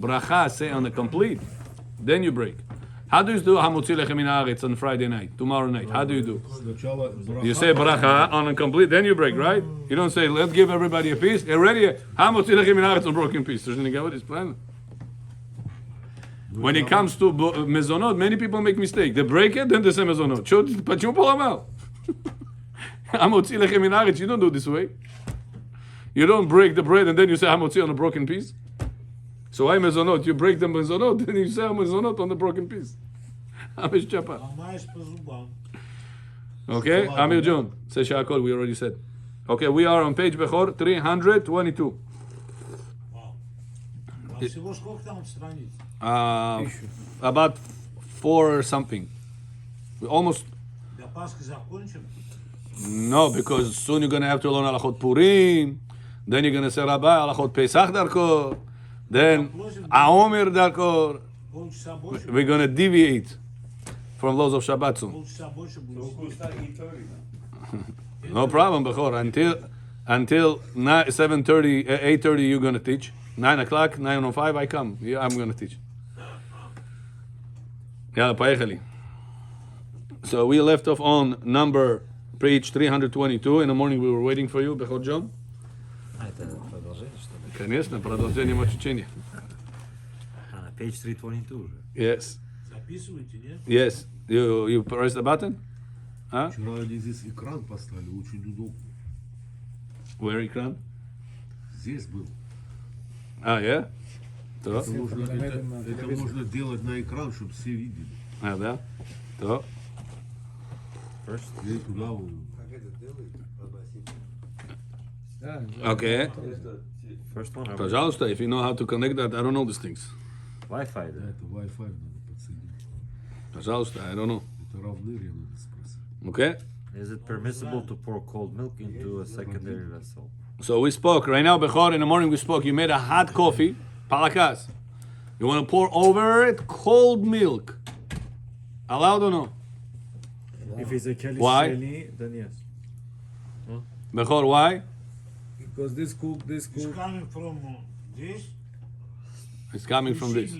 Bracha, say on the complete. Then you break. How do you do Hamotzi Lechem Min Haaretz on Friday night, tomorrow night? How do you do? You say bracha on a complete, then you break, right? You don't say, let's give everybody a piece. Already, Hamotzi Lechem Min Haaretz on broken piece. There's anything with this plan. When it comes to mezonot, many people make mistake. They break it, then they say mezonot. Почему поломал? Hamotzi Lechem Min Haaretz, you don't do it this way. You don't break the bread and then you say Hamotzi on a broken piece. So why mezonot? You break the mezonot, then you say mezonot on the broken piece. Amish Chapa. Okay, Amir John. Say Shakol, we already said. Okay, we are on page Bechor 322. About 4 or something. We almost. No, because soon you're going to have to learn Halachot Purim. Then you're going to say Rabbi Halachot Pesach Darko. Then Aomer Darko. We're going to deviate from laws of Shabbat soon. No problem, Bechor. Until 7:30, 8:30, you're going to teach. 9 o'clock, 9:05, I come. Yeah, I'm going to teach. So we left off on page 322. In the morning we were waiting for you, Bechor John. Конечно, продолжение мочечения. Page 322. Yes. Yes. You press the button? Huh? Вчера они здесь экран поставили, очень удобно. Where экран? Здесь был. Yeah? То? Это можно делать на экран, чтобы все видели. Да? То? И туда вот. Okay. First one. Пожалуйста, if you know how to connect that, I don't know these things. Wi-Fi. Да, это Wi-Fi надо подсоединить. Пожалуйста, I don't know. Это равнырья надо спросить. Okay? Is it permissible to pour cold milk into a secondary vessel? So we spoke, right now, Bechor, in the morning we spoke, you made a hot coffee, palakas. You want to pour over it cold milk. Allowed or no? If it's a Kelly Why? Sheni, then yes. Bechor, why? Because this cook. It's coming from this. It's coming from this.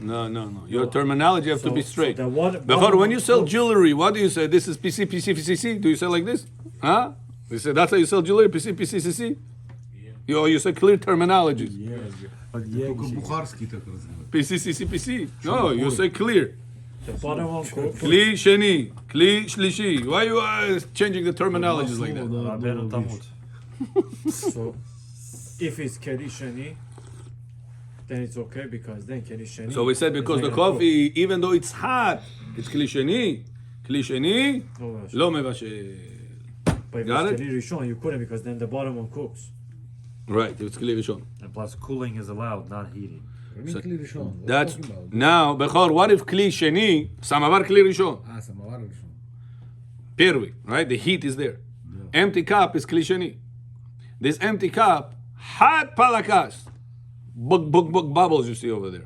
No. Your terminology have to be straight. So Bechor, when you sell jewelry, what do you say? This is PC, PCC? Do you say like this? Huh? You say that's how you sell jewelry, PC, PCC? You say clear terminologies. Только бухарский так разговаривает. PCC. No, you say clear. The bottom one cook. Kli sheni, kli shlishi. Why you are changing the terminologies like that? Rabbeinu Talmud. So if it's Kelly Sheni, then it's okay because then Kelly Sheni. So we said because is the not gonna coffee, even though it's hot, it's kli sheni, lo mevashel. cook. But if Got it's it? Kelly Rishon, you couldn't because then the bottom one cooks. Right, if it's kli rishon. And plus, cooling is allowed, not heating. That's now, Bechor. What if kli sheni, samavar kli rishon? Первый, right? The heat is there. Empty cup is kli sheni. This empty cup, hot palakas, bug bubbles you see over there.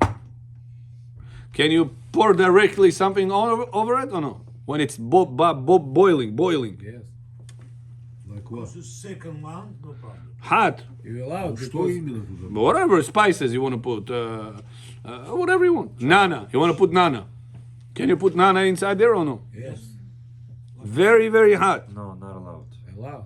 Can you pour directly something over it or no? When it's boiling. Yes. Like what? Second one, no problem. Hot. You allowed Что именно туда? Whatever spices you want to put, whatever you want. Nana, you want to put nana. Can you put nana inside there or no? Yes. Very, very hot. No, not allowed. Allowed.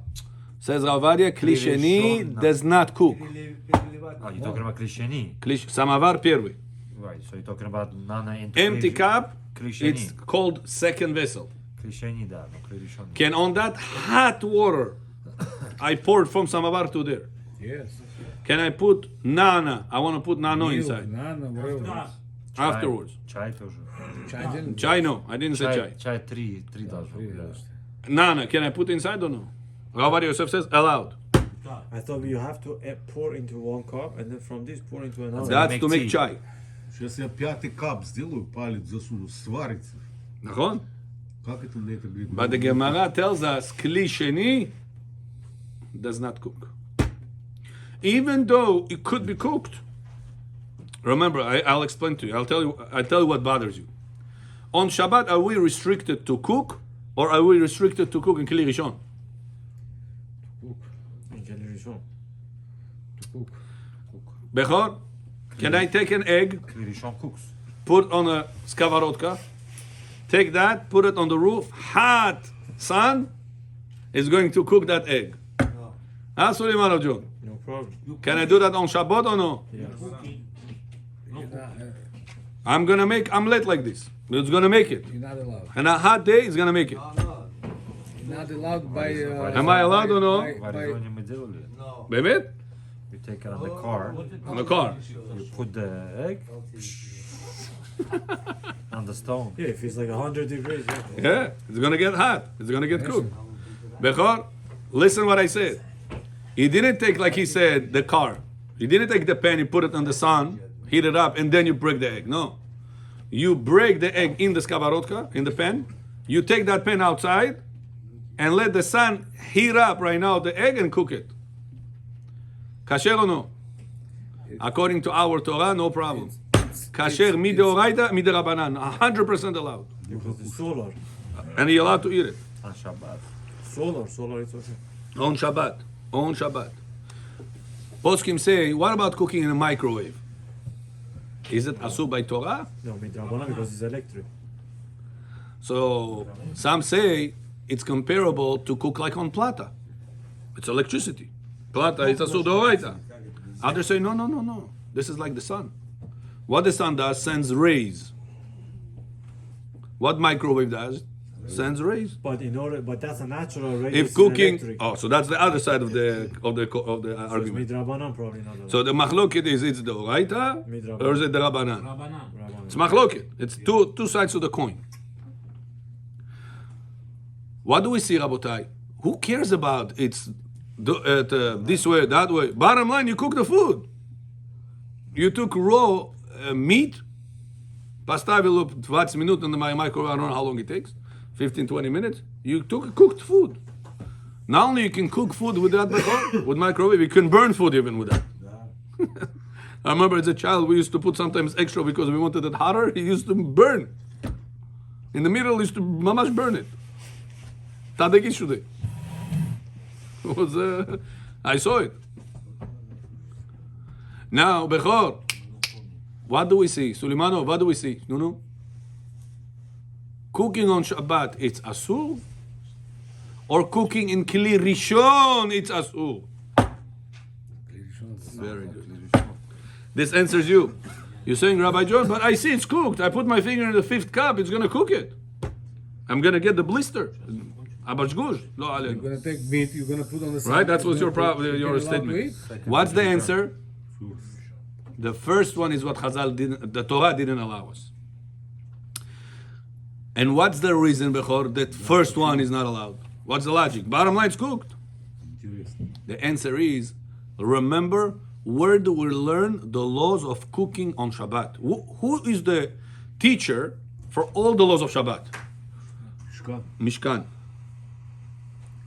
Says Ravadia, kli sheni does not cook. Oh, you're talking about klisheni. Samavar первый. Right, so you're talking about nana into Empty cup, Klisheni. it's called second vessel. Klisheni da, no klirishon. Can on that hot water, I poured from Samavar to there. Yes. Can I put nana? I want to put nano inside. Nana, whatever. Afterwards. Chai тоже. Chai, no. I didn't say chai. Chai 3 должно быть. Nana, can I put inside or no? Ravadia Yosef says allowed. I thought you have to pour into one cup and then from this pour into another. That's make to make tea. chai. Сейчас я 5-й кап сделаю, палец засуну, сварится. נכון? Как это мне это говорит? But the Gemara tells us kli sheni does not cook. Even though it could be cooked. Remember, I'll explain to you. I'll tell you what bothers you. On Shabbat, are we restricted to cook or are we restricted to cook in kli rishon? In Kelly Rishon. Bechor, can I take an egg, Rishon cooks. put on a skavarodka, take that, put it on the roof, hot sun is going to cook that egg. Huh, Suleiman John? No problem. Can I do that on Shabbat or no? Yes. I'm gonna make omelette like this. It's gonna make it. You're not allowed. And a hot day is gonna make it. You're not allowed by. Am I allowed or no? by- В by- Аризоне мы делали. Mehmet? You take it on the car, On the car. you put the egg on the stone. Yeah, if it's like 100 degrees, yeah. Yeah, it's gonna get hot. It's gonna get cooked. Bechor, listen what I said. He didn't take, like he said, the car. He didn't take the pan, you put it on the sun, heat it up, and then you break the egg. No. You break the egg in the skavarodka, in the pan. You take that pan outside and let the sun heat up right now the egg and cook it. Kasher or no? According to our Torah, no problem. Kasher mideoraita, miderabanan. 100% allowed. Because it's solar. And you're allowed to eat it. On Shabbat. Solar, it's okay. On Shabbat. On Shabbat. Poskim say, what about cooking in a microwave? Is it asur by Torah? No, midrabanan because it's electric. So some say it's comparable to cook like on plata. It's electricity. Plata is asur d'oraita. Others say, no. This is like the sun. What the sun does, sends rays. What microwave does, sends rays. But that's a natural rate. If it's cooking, electric. oh, so that's the other side of the So it's argument. midrabanan probably not allowed. So the machloket is it's the oraita Midrabanan. or is it the rabbanan? Rabbanan. It's machloket. It's two sides of the coin. What do we see, Rabotai? Who cares about it's this way, that way? Bottom line, you cook the food. You took raw meat, поставил 20 minutes in the microwave, I don't know how long it takes, 15, 20 minutes. You took cooked food. Not only you can cook food with that with microwave, you can burn food even with that. I remember as a child, we used to put sometimes extra because we wanted it hotter. He used to burn. In the middle, he used to mamash burn it. Tadeki shude. I saw it. Now, Bechor, what do we see? Suleimanov, what do we see? No. Cooking on Shabbat, it's asur? Or cooking in Kli Rishon, it's asur? Very good. This answers you. You're saying, Rabbi John, but I see it's cooked. I put my finger in the 5th cup, it's going to cook it. I'm going to get the blister. Abashgush. Lo You're alem. gonna take meat. You're gonna put on the side. Right? That's what's your You're gonna your allowed to statement. eat? What's the answer? The first one is what Chazal didn't, the Torah didn't allow us. And what's the reason, Bechor, that first one is not allowed? What's the logic? Bottom line, it's cooked. The answer is, remember, where do we learn the laws of cooking on Shabbat? Who is the teacher for all the laws of Shabbat? Mishkan.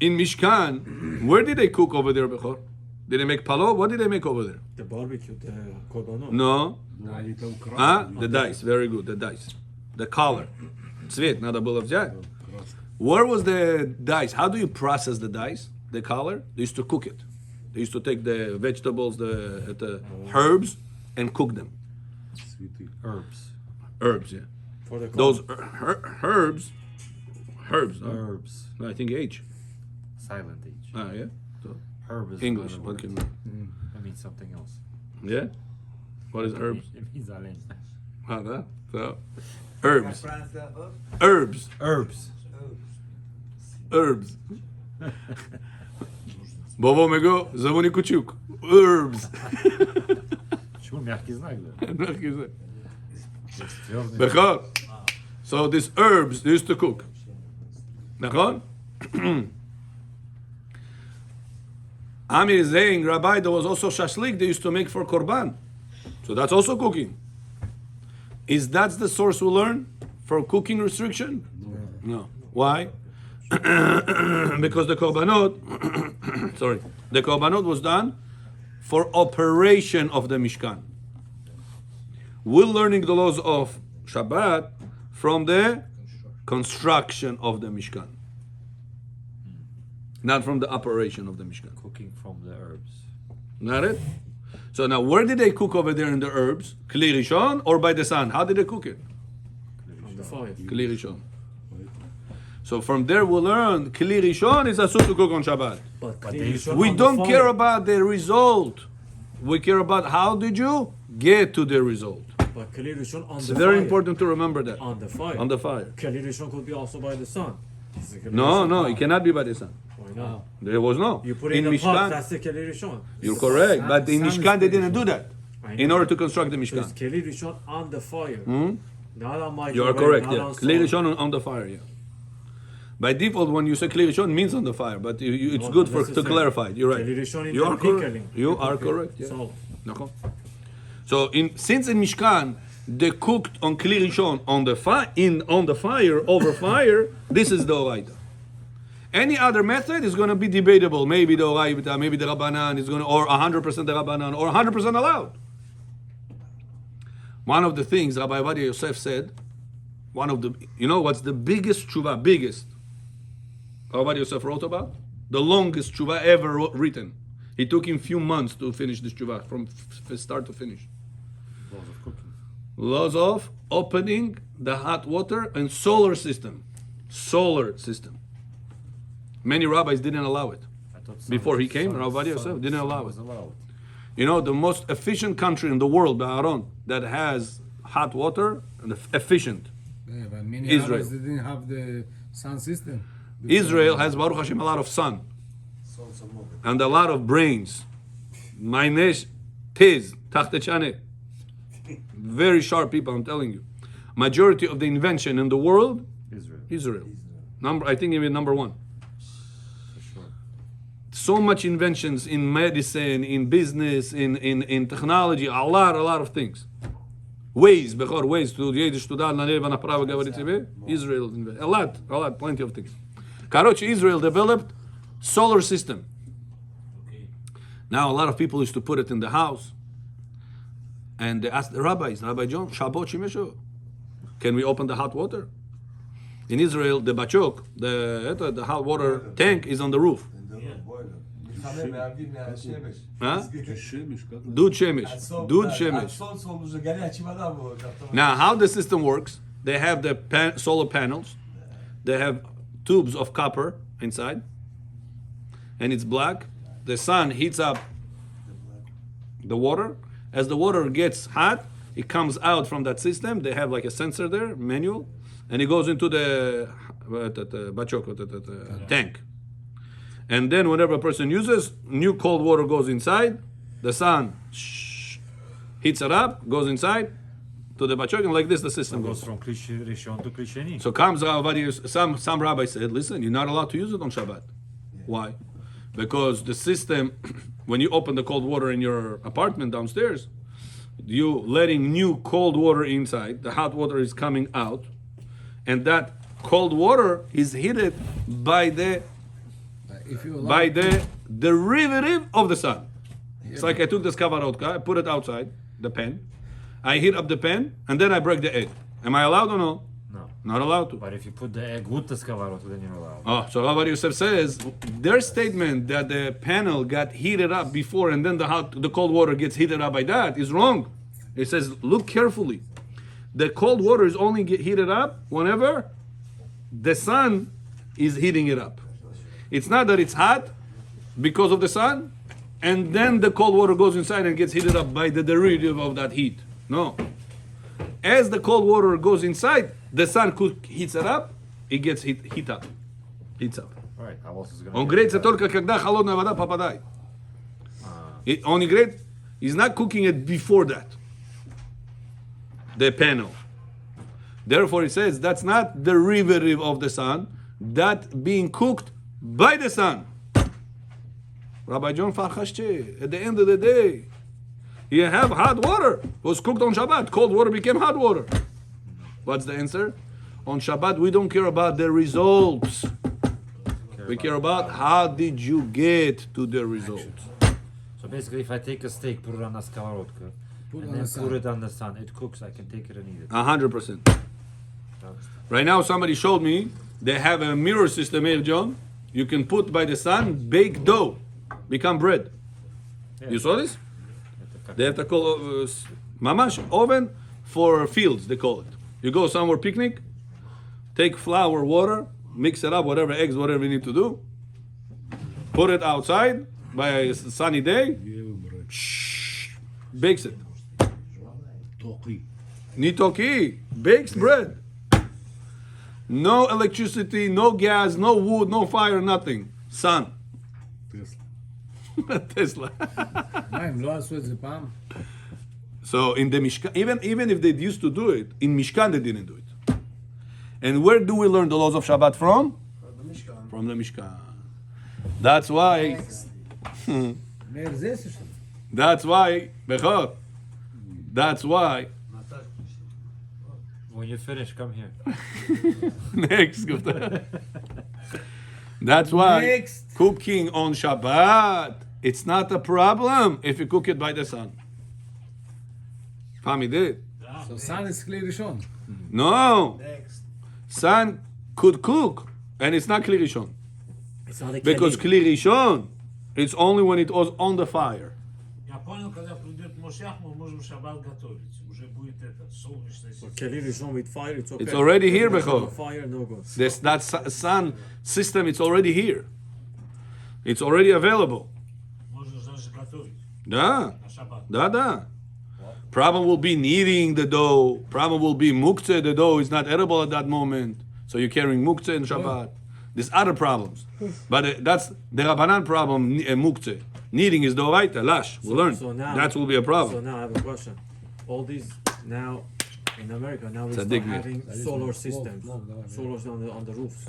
In Mishkan, where did they cook over there, Bechor? Did they make palo? What did they make over there? The barbecue, the korbanot. No. Они там The dice. Very good. The dice. The color. Цвет надо было взять. Where was the dice? How do you process the dice? The color? They used to cook it. They used to take the vegetables, the herbs, and cook them. цветы. Herbs. Herbs, yeah. For the Those herbs, no? Herbs. No, I think H. Silent H. Ah, yeah. So, Herb is English. another What word. can? It means something else. Yeah. What is herbs? It means alem. Ah, that. So, herbs. Herbs. Herbs. Herbs. Бово мего, звони Кучук. Herbs. Почему мягкий знак, да? Твердый. Bechor. So these herbs they used to cook. Nachon? Amir is saying, Rabbi, there was also shashlik they used to make for korban. So that's also cooking. Is that the source we learn for cooking restriction? No. Why? Because the korbanot, the korbanot was done for operation of the Mishkan. We're learning the laws of Shabbat from the construction of the Mishkan, not from the operation of the Mishkan. Cooking from the herbs. Not it? So now, where did they cook over there in the herbs? Kli Rishon or by the sun? How did they cook it? On the fire. Kli Rishon. So from there we learn Kli Rishon is asur to cook on Shabbat. But they Kli used Rishon We on the don't fire. care about the result. We care about how did you get to the result. But Kli Rishon on It's the very fire. important to remember that. On the fire. On the fire. Kli Rishon could be also by the sun. No, it cannot be by the sun. Why not? There was no. You put it in a pot, Mishkan, that's the Kli Rishon. you're correct. But in sun is Mishkan they Kli didn't do Rishon. that. I In know. order to construct the So it's Mishkan. Kli Rishon on the fire. Not on my You are correct, yeah. Kli Rishon on the fire, yeah. By default, when you say Kli Rishon, means on the fire, but it's No, good not to necessarily. clarify it. You're right. Kli Rishon in You the are correct. pickling. You are correct, yeah. So, נכון. So since in Mishkan they cooked on Kli Rishon on the fire over fire, this is the Oraita. Any other method is going to be debatable. Maybe the Oraita, maybe the Rabbanan is going to, or 100% the Rabbanan, or 100% allowed. One of the things Rabbi Ovadia Yosef said, you know what's the biggest tshuva, biggest, Rabbi Ovadia Yosef wrote about? The longest tshuva ever written. It took him few months to finish this tshuva, from start to finish. Laws of cooking. Laws of opening the hot water and solar system. Solar system. Many rabbis didn't allow it. I thought sun Before he was- came, sun- Rabbi Ovadia sun- Yosef didn't sun allow was it. allowed. You know, the most efficient country in the world, Aaron, that has hot water, and efficient. Yeah, but many Israel. Arabs didn't have the sound system. Israel has, Baruch Hashem, a lot of sun. And a lot of brains. Mainesh, Tiz, Tachtechane. Very sharp people, I'm telling you. Majority of the invention in the world, Israel. Israel. I think even number one. For sure. So much inventions in medicine, in business, in technology, a lot of things. Ways to jeder student na leva na prava говорит тебе. Israel, a lot, plenty of things. Короче, Israel developed solar system. Now a lot of people used to put it in the house, and they asked the rabbis, Rabbi John, Shabbat Shimesho, can we open the hot water? In Israel, the bachok, the hot water tank is on the roof. Huh? Dud shemesh. Now, how the system works? They have the solar panels. They have tubes of copper inside, and it's black. The sun heats up the water. As the water gets hot, it comes out from that system. They have like a sensor there, manual, and it goes into the tank. And then whenever a person uses, new cold water goes inside. The sun heats it up, goes inside to the bachok, and like this the system Goes goes. from Kli Rishon to Kli Sheni. So comes some rabbi said, listen, you're not allowed to use it on Shabbat. Why? Because the system, when you open the cold water in your apartment downstairs, you letting new cold water inside, the hot water is coming out, and that cold water is heated by the If you allow, by the derivative of the sun. It's like I took the skavarotka, I put it outside the pan, I heat up the pan, and then I break the egg. Am I allowed or no? No. Not allowed to. But if you put the egg with the skavarot, then you're allowed. Oh, so Rabbi Yosef says their statement that the panel got heated up before and then the cold water gets heated up by that is wrong. It says look carefully. The cold water is only heated up whenever the sun is heating it up. It's not that it's hot because of the sun, and then the cold water goes inside and gets heated up by the derivative of that heat. No. As the cold water goes inside, the sun heats it up, it gets heats up. Right. How else is it going Он греется только когда холодная вода попадает. Он не греет, he's not cooking it before that. The panel. Therefore, it says that's not derivative of the sun, that being cooked by the sun. Rabbi John Farhashche, at the end of the day, you have hot water. It was cooked on Shabbat. Cold water became hot water. What's the answer? On Shabbat, we don't care about the results. We care about how did you get to the results. So basically, if I take a steak, put it on a skavarotka, Put and on then the sun. put it on the sun, it cooks, I can take it and eat it. 100%. Right now, somebody showed me they have a mirror system here, John. You can put by the sun, bake dough, become bread. Yeah. You saw this? They have to call mamash oven for fields. They call it. You go somewhere picnic, take flour, water, mix it up, whatever eggs, whatever you need to do. Put it outside by a sunny day. Bakes it. Toki. Nitoki bakes bread. No electricity, no gas, no wood, no fire, nothing. Sun. Tesla. Tesla. מה, הם לא עשו את זה פעם? So in the Mishkan, even if they used to do it, in Mishkan they didn't do it. And where do we learn the laws of Shabbat from? From the Mishkan. That's why. מאיר זה עשר שנים. That's why. Bechor. That's why. When you finish, come here. Next. Gupta. That's why Next. cooking on Shabbat, it's not a problem if you cook it by the sun. Pami did. So sun is כלי ראשון. No. Next. Sun could cook, and it's not Kli Rishon. It's not a Because keli. Kli Rishon, it's only when it was on the fire. Я понял, когда придет Мошех, мы можем шаббат готовить. Уже будет это, солнечное Keli rishon with fire, it's okay. It's already here, No Bechor. fire, no go. That sun system, it's already here. It's already available. Можно, значит, готовить Да, на шаббат. da. Problem will be kneading the dough. Problem will be muktzeh. The dough is not edible at that moment. So you're carrying muktzeh in Shabbat. There's other problems. But that's the Rabbanan problem, muktzeh. Kneading is doraita, lash. We'll learn. So now, That will be a So problem. now I have a question. All these now in America now we start Tzaddik me. having solar systems, solars on the roofs.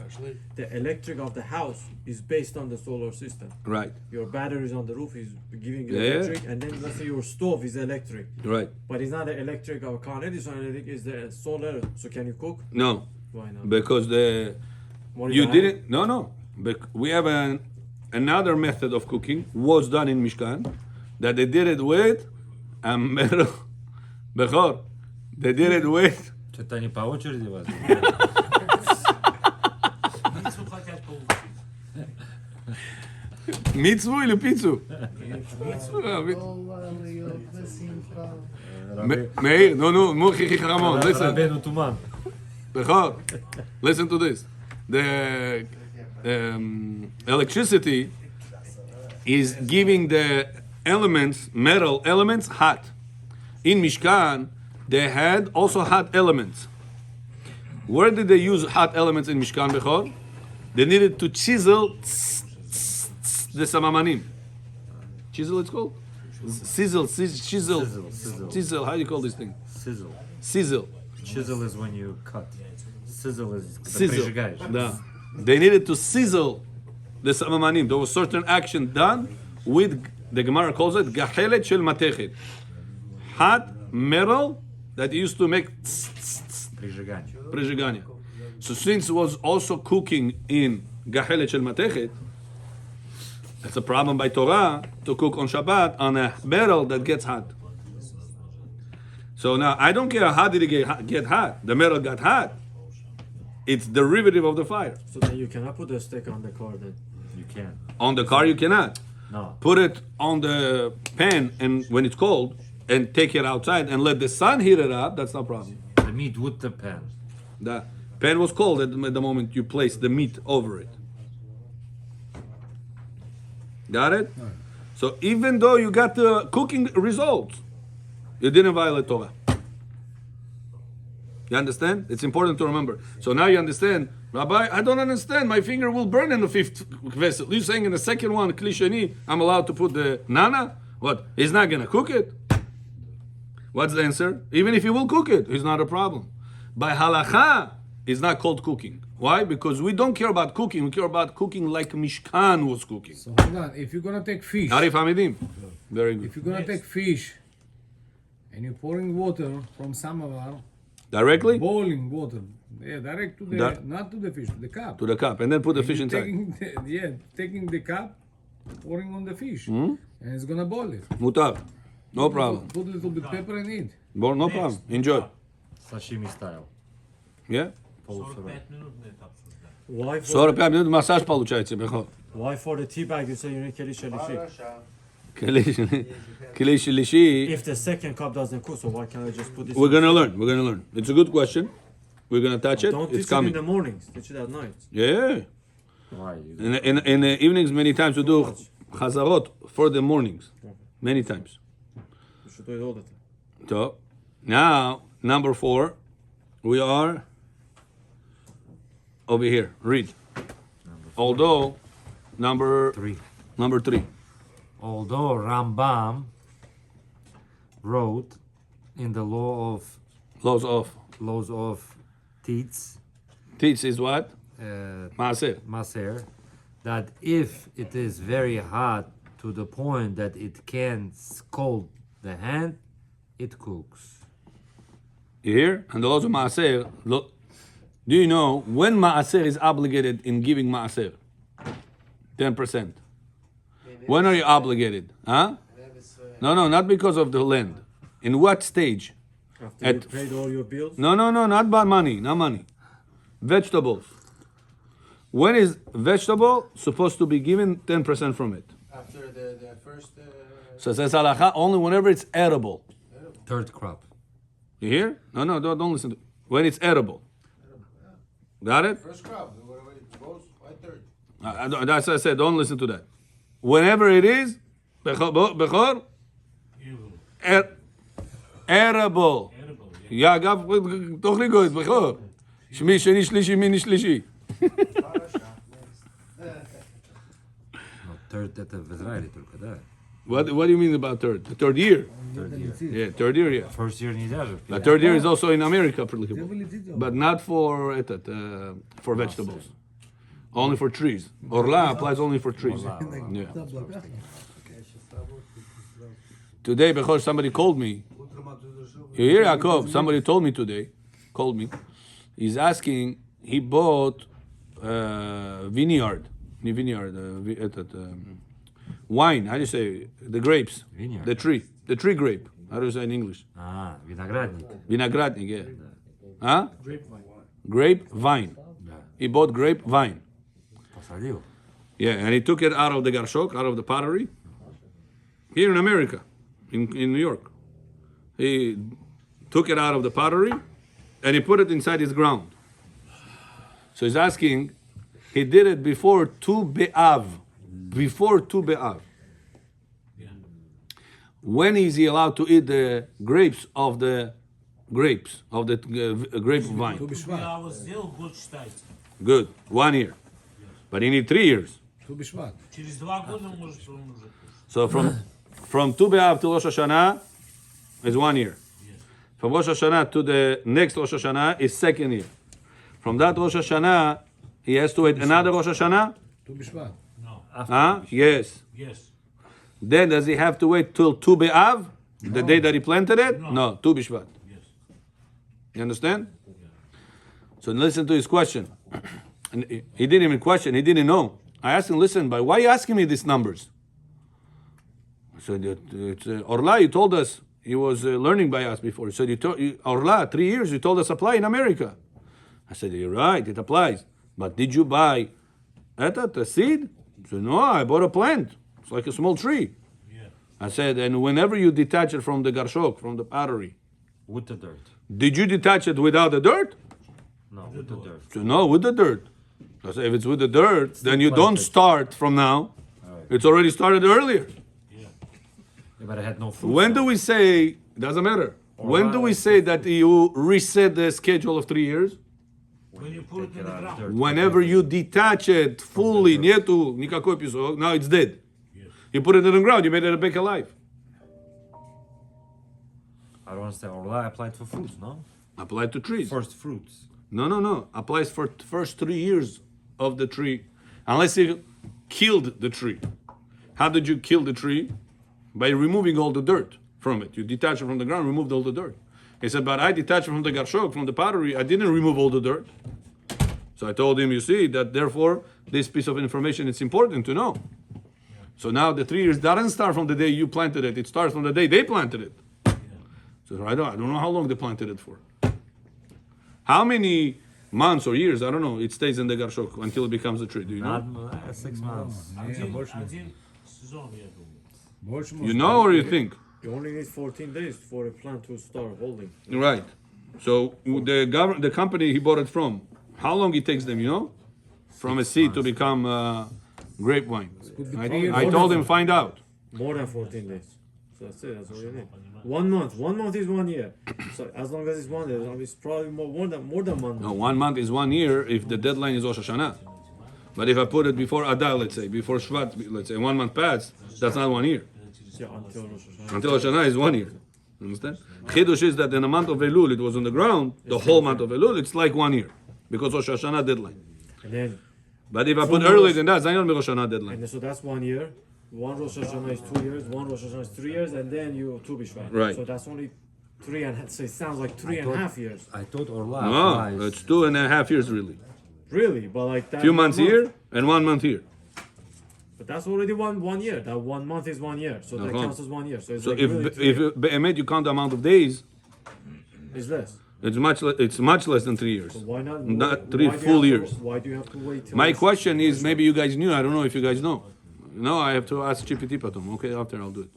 The electric of the house is based on the solar system. Right, Your batteries on the roof is giving you Yeah. electric, and then let's say your stove is electric, right. but it's not the electric of Con Edison. Electric is the solar. So can you cook? No, Why not? because What you if I- didn't. No. We have another method of cooking was done in Mishkan that they did it with a metal. Bechor. They did it with. Что-то они по очереди вас. Пиццу хотят получить. Mitzvah или пиццу? Meir, no, Mochi Ramon, listen. רבנו תומן. Bechor, listen to this. The electricity is giving the elements, metal elements, hot. In Mishkan, they had also hot elements. Where did they use hot elements in Mishkan, Bechor? They needed to chisel the samamanim. Chisel, it's called? Chisel. Chisel, how do you call this thing? Sizzle. Sizzle. Chisel is when you cut. Sizzle is когда Sizzle. прижигаешь. Да. They needed to sizzle the samamanim. There was certain action done with, the Gemara calls it, gahelet shel matechet. Hot metal that used to make Прижигание. prejiganya. So since it was also cooking in gahelet shel matechet, that's a problem by Torah to cook on Shabbat on a metal that gets hot. So now I don't care how did it get hot. The metal got hot. It's derivative of the fire. So then you cannot put a steak on the car then. You can. On the car you cannot. No. Put it on the pan and when it's cold and take it outside and let the sun heat it up, that's no problem. The meat with the pan. The pan was cold at the moment you place the meat over it. Got it? So even though you got the cooking results, you didn't violate Torah. You understand? It's important to remember. So now you understand, Rabbi, I don't understand. My finger will burn in the fifth vessel. You're saying in the second one, Kli Sheni, I'm allowed to put the nana? What? He's not going to cook it? What's the answer? Even if he will cook it, it's not a problem. By halacha, it's not called cooking. Why? Because we don't care about cooking. We care about cooking like Mishkan was cooking. So hold on, if you're gonna take fish, Arif Hamidim. Very good. if you're gonna take fish, and you're pouring water from samovar, Directly boiling water, direct to the, That- not to the fish, to the cup. to the cup and then put the fish You're inside. taking the cup, pouring on the fish, Hmm? and it's gonna boil it. Mutar. No problem. Put a little bit pepper and eat. No problem. Enjoy. Sashimi style. Yeah? 45 минут мы это обсуждаем. Why for, 45 минут массаж получается, Бехо. why for the tea bag you say you need keli shelishi? כלי שלישי. If the second cup doesn't cook, so why can't I just put this? We're gonna learn. We're gonna learn. It's a good question. We're gonna touch it. Don't It's teach it in coming. the mornings. Teach it at night. Yeah. Why? In the evenings, many times we do chazarot for the mornings. Many times. You should do it all the time. So now number 4, we are over here. Read. Although number 3. 3. Although Rambam wrote in the Laws of laws of Teats, teach is what? Maaser. Maser, that if it is very hot to the point that it can scald the hand, it cooks. You hear? And the laws of Maaser. Do you know when Maaser is obligated in giving Maaser? 10%. When are you obligated? Huh? No, not because of the land. In what stage? After you paid all your bills. No, not by money, not money. Vegetables. When is vegetable supposed to be given 10% from it? After the first. So it says halacha only whenever it's edible. Third crop. You hear? No, don't listen to when it's edible. Got it? First crop, whatever it goes, why third? That's what I said, don't listen to that. Whenever it is, bechor, edible. Yeah, אגב, תאכלי גויס, בכור. שמי, שני, שלישי, מיני, שלישי. No, third это в Израиле только, да. What do you mean about third? The third year? Third year. Yeah, third year, yeah. First year нельзя же. The third year is also in America applicable, but not for for vegetables. Only for trees. Orla applies only for trees. Yeah. Today, because somebody called me. You hear, Yaakov? Somebody told me today. Called me. He's asking. He bought vineyard. Wine. How do you say? The grapes. Vineyard. The tree grape. How do you say in English? Виноградник. Vinagradnik, yeah. Huh? Grape vine. He bought grape vine. Посадил. Yeah, and he took it out of the garshok, out of the pottery. Here in America, in New York. He took it out of the pottery and he put it inside his ground. So he's asking, he did it before Tu Be'av. Before Tu Be'av. When is he allowed to eat the grapes of the grape vine? Я вот сделал, год считайте. Good, 1 year. But he need 3 years. Через 2 года может он уже кушать. So from Tu Be'av to Rosh Hashanah is 1 year. From Rosh Hashanah to the next Rosh Hashanah is 2nd year. From that Rosh Hashanah, he has to wait another Rosh Hashanah? No. Huh? Yes. Yes. Then does he have to wait till Tu Be'av, the day that he planted it? No, Tu B'Shvat. Yes. You understand? So listen to his question. And he didn't even question, he didn't know. I asked him, listen, but why are you asking me these numbers? I said, it's Orla, you told us, he was learning by us before. He said, Orla, 3 years, you told us apply in America. I said, you're right, it applies. But did you buy a seed? He said, no, I bought a plant. It's like a small tree. Yeah. I said, and whenever you detach it from the garshok, from the pottery, With the dirt. did you detach it without the dirt? No, with the dirt. So no, with the dirt. I said, if it's with the dirt, then you don't start from now. It's already started earlier. Yeah, but I had no fruit. When do we say, doesn't matter. When do we say that you reset the schedule of 3 years? When you put it Take in it the out of ground. dirt. Whenever you detach it fully, нету никакой песок, now it's dead. Yes. You put it in the ground, you made it back alive. I don't understand. Orla applied for fruits, no? Applied to trees. First fruits. No. Applies for first 3 years of the tree. Unless you killed the tree. How did you kill the tree? By removing all the dirt from it. You detach it from the ground, removed all the dirt. He said, but I detached it from the garshok, from the pottery. I didn't remove all the dirt. So I told him, you see, that therefore, this piece of information is important to know. So now the 3 years doesn't start from the day you planted it. It starts from the day they planted it. So I don't know how long they planted it for. How many months or years, I don't know, it stays in the garshok until it becomes a tree. Do you know? Not 6 months. Один сезон, я думаю. You know or you think? You only need 14 days for a plant to start holding. Right. So the company he bought it from, how long it takes them, you know? From a seed to become grape wine. I told him find out. More than 14 days. So that's it. That's all you need. 1 month. 1 month is 1 year. So as long as it's 1 year, it's probably more than 1 month. No, 1 month is 1 year if the deadline is Rosh Hashanah. But if I put it before Adar, let's say, before Shvat, let's say 1 month passed, that's not 1 year. Yeah, until Rosh Hashanah. Until Rosh Hashanah is 1 year. Understand? Chidush is that in the month of Elul, it was on the ground, the whole month of Elul, it's like 1 year. Because Rosh Hashanah deadline. And then, But if I put earlier than that, it's not Rosh Hashanah deadline. and so that's 1 year. 1 Rosh Hashanah is 2 years. 1 Rosh Hashanah is 3 years, and then you Tu B'Shvat. Right. So that's only 3.5. So it sounds like 3.5 years. I thought Orla No, applies. it's 2.5 years really. Really, but like that. Few months 1 month. here and 1 month here. But that's already one year. That 1 month is 1 year. So that Uh-huh. counts as 1 year. So it's So like really if be'emet you count the amount of days, it's less. it's much less than 3 years. So why not? Not 3 why do you full have to- years. Why do you have to wait till? My question is, maybe you guys knew. I don't know if you guys know. No, I have to ask GPT Patum. Okay, after I'll do it.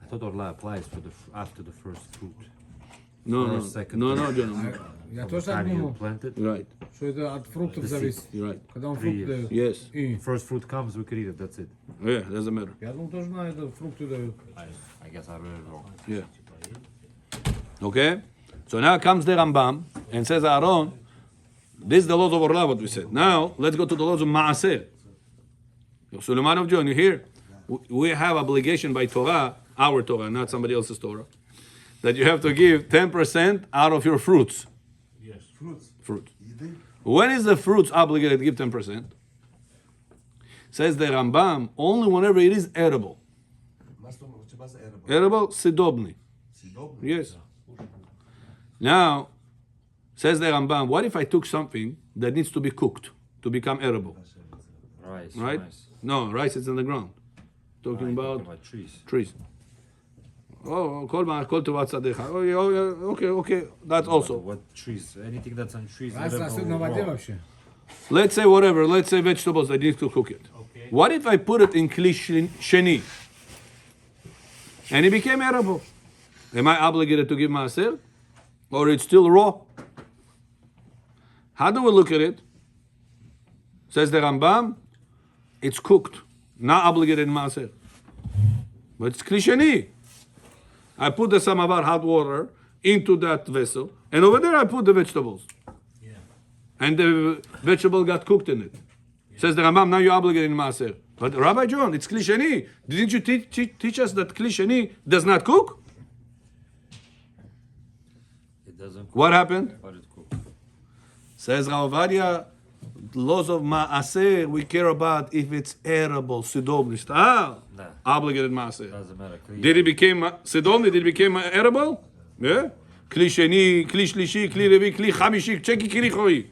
I thought Orla applies for after the first fruit. No, no, First, second, no, third. John. Я тоже так Time you думал, plant it. Right, что это от фруктов зависит. you're right. Когда он 3 фрукты дает. Yes, И First fruit comes, we can eat it. That's it. yeah, doesn't matter. я думал, тоже на это фрукты дают. I guess I read it wrong. Yeah. Okay? So now comes the Rambam and says, Aaron, this is the laws of Orla, what we said. Now, let's go to the laws of Ma'aseh. Suleiman of John, you hear? We have obligation by Torah, our Torah, not somebody else's Torah, that you have to give 10% out of your fruits. Yes. Fruit. When is the fruits obligated to give 10%? Says the Rambam, only whenever it is edible. Edible, sidobni. Yes. Now, says the Rambam, what if I took something that needs to be cooked to become edible? Rice. Right? Rice. No, rice is in the ground. Talking about trees. trees. Oh, kol tovat tzadecha. Oh, yeah, okay, that's also. What trees? Anything that's on trees. Раз edible растет на or воде raw. вообще. Let's say whatever, let's say vegetables, I need to cook it. Okay. What if I put it in kli sheni? And it became edible. Am I obligated to give maaser? Or it's still raw? How do we look at it? Says the Rambam, it's cooked, not obligated in maaser. But it's kli sheni. I put the samavar hot water into that vessel, and over there I put the vegetables. Yeah. And the vegetable got cooked in it. Says the Rambam, now you're obligated in maaser. But Rabbi John, it's kli sheni. Didn't you teach us that kli sheni does not cook? It doesn't cook, What happened? but it cooks. Says Rav Ovadia, laws of maaser, we care about if it's edible, sidom, Nah. obligated maaser. Doesn't matter. Clean. Did it become sidom? Did it become edible? Yeah. Kli sheni, kli shlishi, kli revi, kli chamishi, cheki kli choi.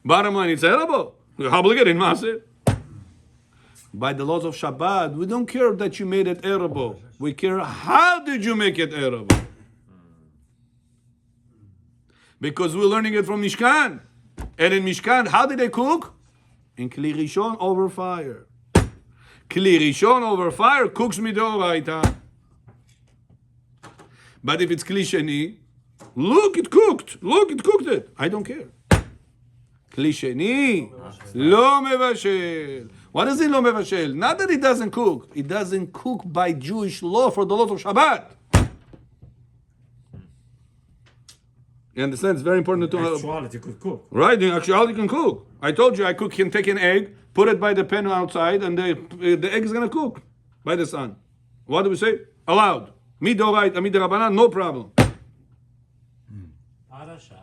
Bottom line, it's edible. You're obligated in maaser. By the laws of Shabbat, we don't care that you made it edible. We care how did you make it edible. Because we're learning it from Mishkan. And in Mishkan, how did they cook? In Kli Rishon over fire. Kli Rishon over fire cooks midoraita. But if it's Kli Sheni, look, it cooked. Look, it cooked it. I don't care. Kli Sheni, lo mevashel. What is it lo mevashel? Not that it doesn't cook. It doesn't cook by Jewish law for the laws of Shabbat. You understand? It's very important to Actuality could cook. right. In actuality, you can cook. I told you I can take an egg, put it by the pan outside, and the egg is gonna cook by the sun. What do we say? Allowed. Midoraita, midirabanan, no problem. Arasha.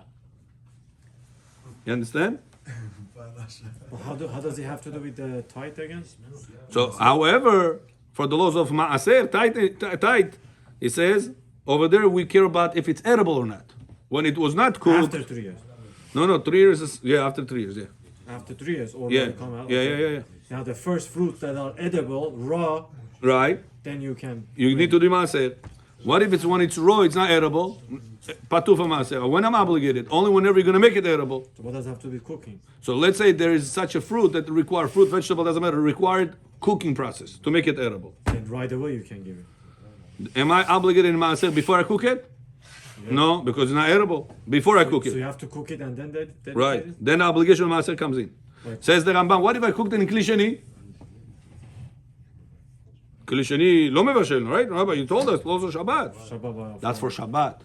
You understand? How does it have to do with the tithe again? So, however, for the laws of maaser, tight, it says over there we care about if it's edible or not. When it was not cooked, After 3 years. no, 3 years is after 3 years, yeah. After 3 years, or Yeah. they come out. Yeah. Now the first fruits that are edible, raw, Right? then you can. You need to do maaser. What if it's when it's raw, it's not edible? Patufa maaser. When I'm obligated, only whenever you're going to make it edible. So what does it have to be cooking? So let's say there is such a fruit that require fruit, vegetable, doesn't matter, required cooking process to make it edible. And right away you can give it. Am I obligated in maaser before I cook it? No, because it's not edible. Before I cook So it. you have to cook it and then dedicate Right. it? Then the obligation of maaser comes in. Right. Says the Rambam, what if I cooked it in kli sheni? Kli sheni lo mevashel, right? Rabbi, you told us, also Shabbat. Shabbat. That's for Shabbat.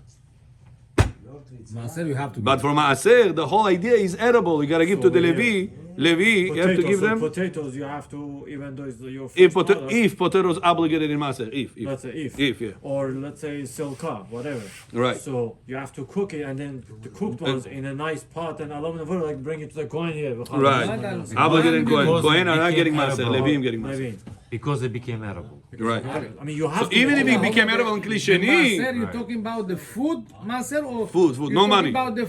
Maaser you have to But for maaser, the whole idea is edible. You gotta give to the Levi. Levi, you have to give them. Potatoes you have to, even though it's your first product, If potatoes obligated in maaser, if. let's say If, yeah. or let's say silka, whatever. Right. So you have to cook it, and then the cooked ones in a nice pot and aluminum foil, like bring it to the coin here. Right. Obligated in Kohen. Because Kohen it are not getting became maaser. edible. Levim getting maaser. Maybe. Because it became edible. Right. I mean, you have So to. even if make it became edible in kli sheni, Maaser, you're talking about the food maaser or Food, you're no talking money. about the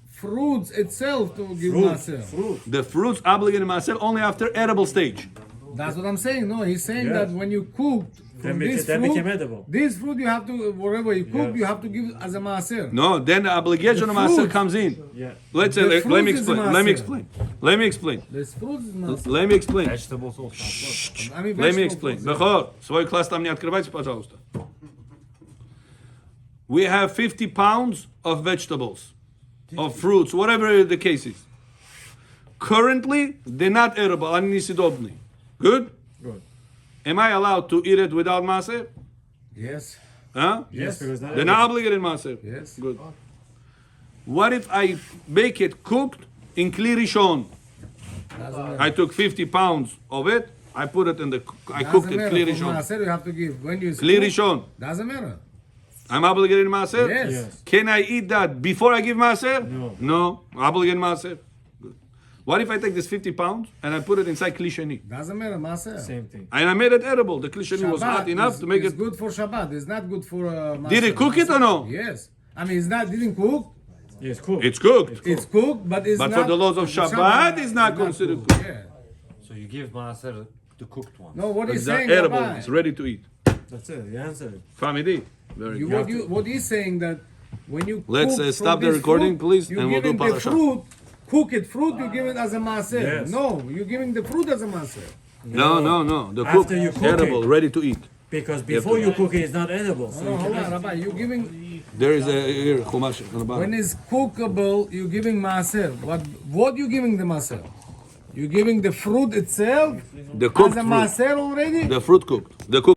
fruits itself to give fruit, maaser. fruit. the fruits obligated in maaser only after edible stage. That's what I'm saying. No, he's saying Yeah. that when you cooked from this That fruit, became edible. this fruit you have to, wherever you cook, Yes. you have to give as a maaser. No, then the obligation of maaser fruits. comes in. Yeah. Let's say, The let me fruits is explain. maaser. Let me explain. Let me explain. This fruit is maaser. Let me explain. Vegetables also. I mean, Let me vegetable explain. fruits. Бехор, свой класс там не открывайте, пожалуйста. We have 50 pounds of vegetables, of fruits, whatever the case is. Currently, they're not edible, они несъедобны. Good? Good. Am I allowed to eat it without maaser? Yes. Huh? Yes, because that. They're not obligated maaser. Yes. Good. What if I make it cooked in kli rishon? I took 50 pounds of it, I put it in the, I cooked it, kli For rishon. maaser you have to give. When you Kli cook, rishon. doesn't matter. I'm obligated in maaser? Yes. Yes. Can I eat that before I give maaser? No. No. Obligated maaser. Good. What if I take this 50 pounds and I put it inside kli sheni? Doesn't matter, maaser. Same thing. And I made it edible. The kli sheni was hot enough to make is it. good for Shabbat. It's not good for maaser. Did it cook it or no? Yes. I mean, it's not didn't cook. Yes, cool. It's cooked. It's cooked, but it's But not. for the laws of Shabbat, it's not considered cooked. Yeah. So you give maaser the cooked one. No, what he's It's not saying, edible. Rabbi, It's ready to eat. That's it. The answer. Family. Very good. what he's saying that when you Let's, cook stop from the this recording, fruit, please, you're and we'll do giving the parasha. fruit, cook it fruit, you give it as a maaser. Yes. No, you're giving the fruit as a maaser. No. The After cooked, you cook edible, it. ready to eat. Because before you cook it, it's not edible. So No, you hold on, cannot. Rabbi, you're giving There is a here, chumash on the when bottom. it's cookable, you're giving maaser. What you giving the maaser? You're giving the fruit itself The as cooked a fruit. maaser already. The fruit cooked. The cooked.